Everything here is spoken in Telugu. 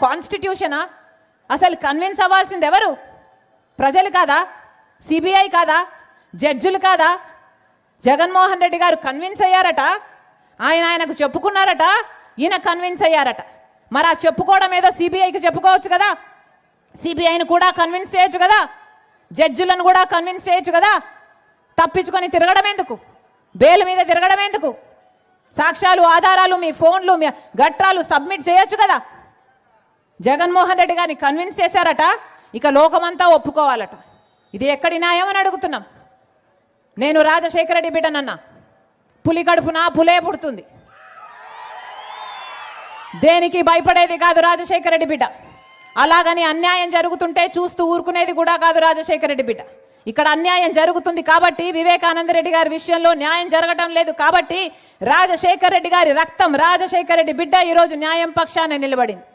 కాన్స్టిట్యూషనా? అసలు కన్విన్స్ అవ్వాల్సింది ఎవరు? ప్రజలు కాదా? సిబిఐ కాదా? జడ్జిలు కాదా? జగన్మోహన్ రెడ్డి గారు కన్విన్స్ అయ్యారట, ఆయనకు చెప్పుకున్నారట, ఈయన కన్విన్స్ అయ్యారట. మరి ఆ చెప్పుకోవడం ఏదో సిబిఐకి చెప్పుకోవచ్చు కదా, సిబిఐని కూడా కన్విన్స్ చేయొచ్చు కదా, జడ్జిలను కూడా కన్విన్స్ చేయొచ్చు కదా. తప్పించుకొని తిరగడం ఎందుకు? బెయిల్ మీద తిరగడం ఎందుకు? సాక్ష్యాలు, ఆధారాలు, మీ ఫోన్లు, మీ గట్రాలు సబ్మిట్ చేయొచ్చు కదా. జగన్మోహన్ రెడ్డి గారిని కన్విన్స్ చేశారట, ఇక లోకమంతా ఒప్పుకోవాలట. ఇది ఎక్కడి న్యాయం అని అడుగుతున్నాం. నేను రాజశేఖర రెడ్డి బిడ్డనన్నా, పులి కడుపున పులే పుడుతుంది, దేనికి భయపడేది కాదు రాజశేఖర రెడ్డి బిడ్డ. అలాగని అన్యాయం జరుగుతుంటే చూస్తూ ఊరుకునేది కూడా కాదు రాజశేఖర రెడ్డి బిడ్డ. ఇక్కడ అన్యాయం జరుగుతుంది కాబట్టి, వివేకానంద రెడ్డి గారి విషయంలో న్యాయం జరగటం లేదు కాబట్టి రాజశేఖర రెడ్డి గారి రక్తం, రాజశేఖర రెడ్డి బిడ్డ ఈరోజు న్యాయం పక్షాన నిలబడింది.